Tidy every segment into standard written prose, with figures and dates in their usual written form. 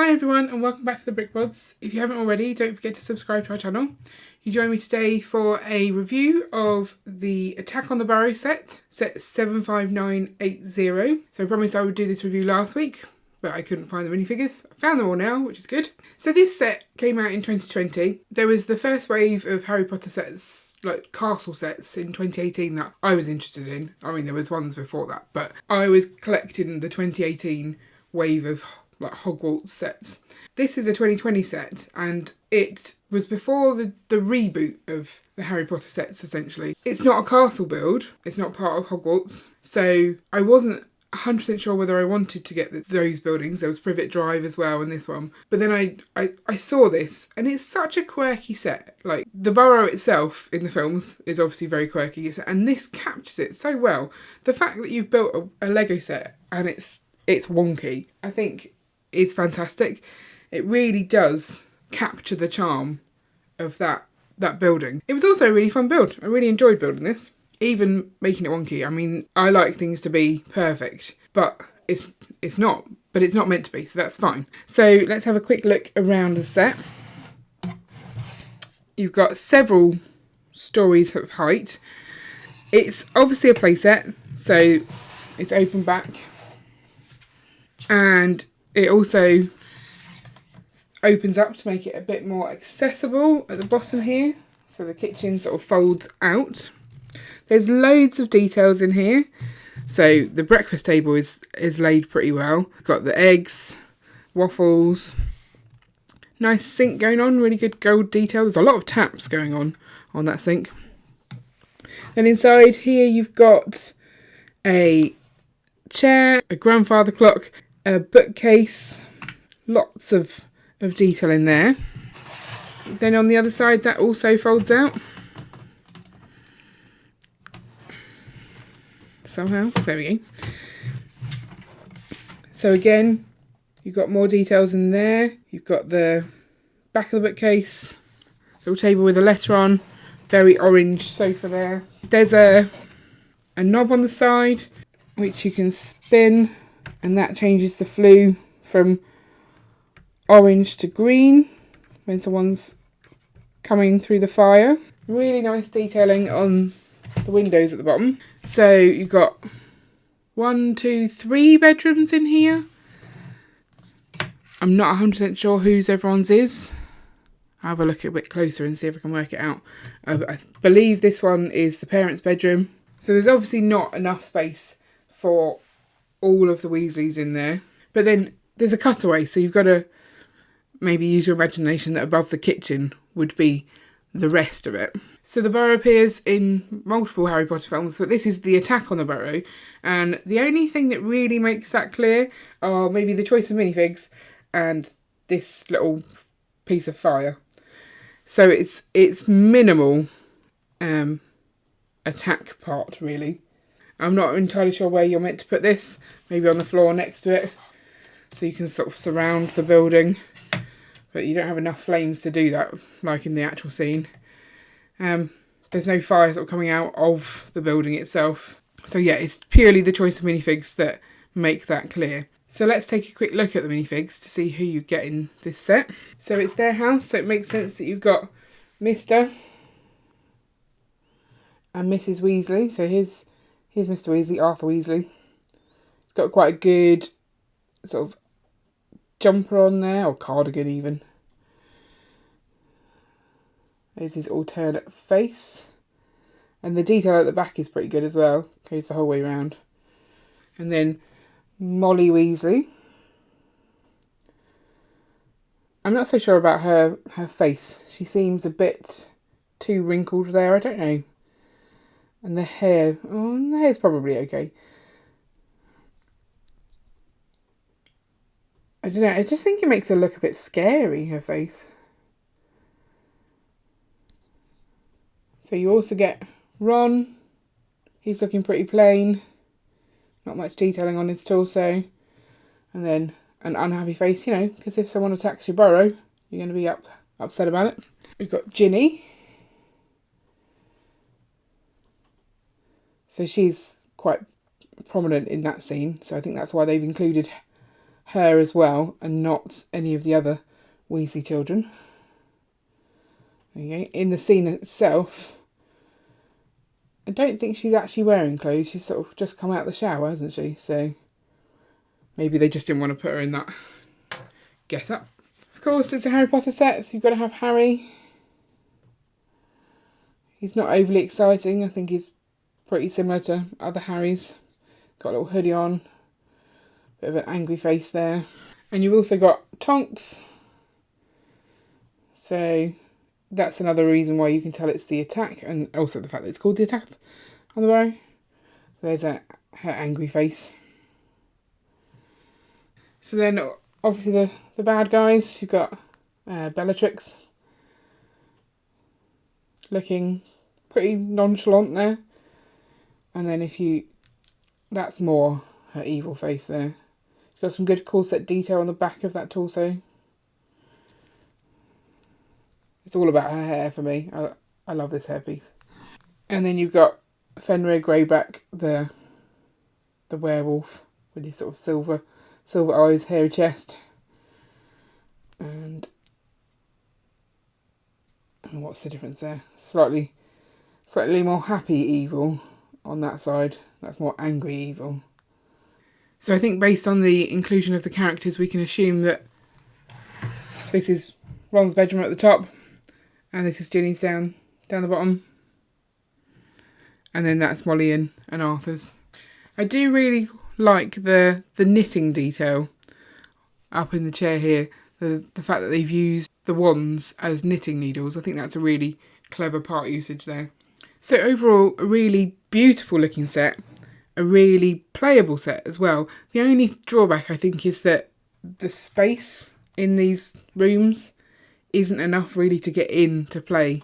Hi everyone and welcome back to the Brick Pods. If you haven't already, don't forget to subscribe to our channel. You join me today for a review of the Attack on the Burrow set 75980. So I promised I would do this review last week, but I couldn't find the minifigures. I found them all now, which is good. So this set came out in 2020. There was the first wave of Harry Potter sets, like castle sets in 2018 that I was interested in. I mean, there was ones before that, but I was collecting the 2018 wave of like Hogwarts sets. This is a 2020 set and it was before the reboot of the Harry Potter sets essentially. It's not a castle build, it's not part of Hogwarts, so I wasn't 100% sure whether I wanted to get those buildings. There was Privet Drive as well in this one. But then I saw this and it's such a quirky set. Like the Burrow itself in the films is obviously very quirky and this captures it so well. The fact that you've built a Lego set and it's wonky, I think is fantastic. It really does capture the charm of that building. It was also a really fun build. I really enjoyed building this. Even making it wonky. I mean, I like things to be perfect, but it's not. But it's not meant to be, so that's fine. So let's have a quick look around the set. You've got several stories of height. It's obviously a playset, so it's open back. And it also opens up to make it a bit more accessible at the bottom here. So the kitchen sort of folds out. There's loads of details in here. So the breakfast table is laid pretty well. Got the eggs, waffles, nice sink going on, really good gold detail. There's a lot of taps going on that sink. Then inside here you've got a chair, a grandfather clock, a bookcase, lots of detail in there. Then on the other side that also folds out. Somehow, there we go. So again, you've got more details in there. You've got the back of the bookcase, little table with a letter on, very orange sofa there. There's a knob on the side which you can spin and that changes the flue from orange to green when someone's coming through the fire. Really nice detailing on the windows at the bottom. So you've got 1, 2, 3 bedrooms in here. I'm not 100% sure whose everyone's is. I'll have a look a bit closer and see if I can work it out. I believe this one is the parents' bedroom. So there's obviously not enough space for all of the Weasleys in there. But then there's a cutaway, so you've got to maybe use your imagination that above the kitchen would be the rest of it. So the Burrow appears in multiple Harry Potter films, but this is the Attack on the Burrow. And the only thing that really makes that clear are maybe the choice of minifigs and this little piece of fire. So it's minimal attack part, really. I'm not entirely sure where you're meant to put this. Maybe on the floor next to it. So you can sort of surround the building. But you don't have enough flames to do that, like in the actual scene. There's no fire sort of coming out of the building itself. So yeah, it's purely the choice of minifigs that make that clear. So let's take a quick look at the minifigs to see who you get in this set. So it's their house, so it makes sense that you've got Mr. and Mrs. Weasley. So here's Mr. Weasley, Arthur Weasley. He's got quite a good sort of jumper on there, or cardigan even. There's his alternate face. And the detail at the back is pretty good as well. Goes the whole way around. And then Molly Weasley. I'm not so sure about her face. She seems a bit too wrinkled there, I don't know. And the hair, the hair's probably okay. I don't know, I just think it makes her look a bit scary, her face. So you also get Ron. He's looking pretty plain. Not much detailing on his torso. And then an unhappy face, you know, because if someone attacks your Burrow, you're going to be upset about it. We've got Ginny. So she's quite prominent in that scene. So I think that's why they've included her as well and not any of the other Weasley children. Okay, in the scene itself, I don't think she's actually wearing clothes. She's sort of just come out of the shower, hasn't she? So maybe they just didn't want to put her in that get-up. Of course, it's a Harry Potter set, so you've got to have Harry. He's not overly exciting. I think he's pretty similar to other Harrys. Got a little hoodie on. Bit of an angry face there. And you've also got Tonks. So that's another reason why you can tell it's the attack, and also the fact that it's called the attack on the Burrow. There's her angry face. So then, obviously the bad guys, you've got Bellatrix looking pretty nonchalant there. And then that's more her evil face there. She's got some good corset detail on the back of that torso. It's all about her hair for me. I love this hairpiece. And then you've got Fenrir Greyback, the werewolf, with his sort of silver eyes, hairy chest. And what's the difference there? Slightly more happy evil on that side. That's more angry evil. So I think based on the inclusion of the characters, we can assume that this is Ron's bedroom at the top, and this is Ginny's down the bottom. And then that's Molly and Arthur's. I do really like the knitting detail up in the chair here. The fact that they've used the wands as knitting needles. I think that's a really clever part usage there. So overall, a really beautiful looking set. A really playable set as well. The only drawback I think is that the space in these rooms isn't enough really to get in to play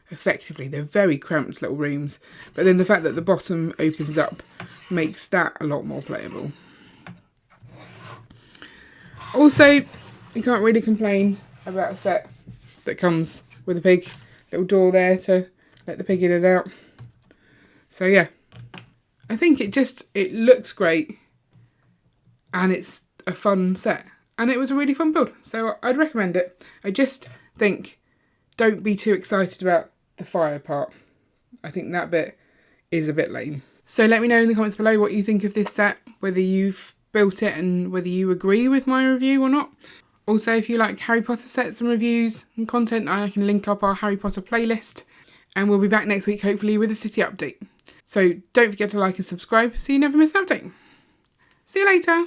effectively. They're very cramped little rooms, but then the fact that the bottom opens up makes that a lot more playable. Also, you can't really complain about a set that comes with a pig. Little door there to let the pig in and out. So yeah, I think it looks great, and it's a fun set, and it was a really fun build, so I'd recommend it. I just think don't be too excited about the fire part. I think that bit is a bit lame. So let me know in the comments below what you think of this set, whether you've built it and whether you agree with my review or not. Also, if you like Harry Potter sets and reviews and content, I can link up our Harry Potter playlist, and we'll be back next week hopefully with a city update. So don't forget to like and subscribe so you never miss an update. See you later.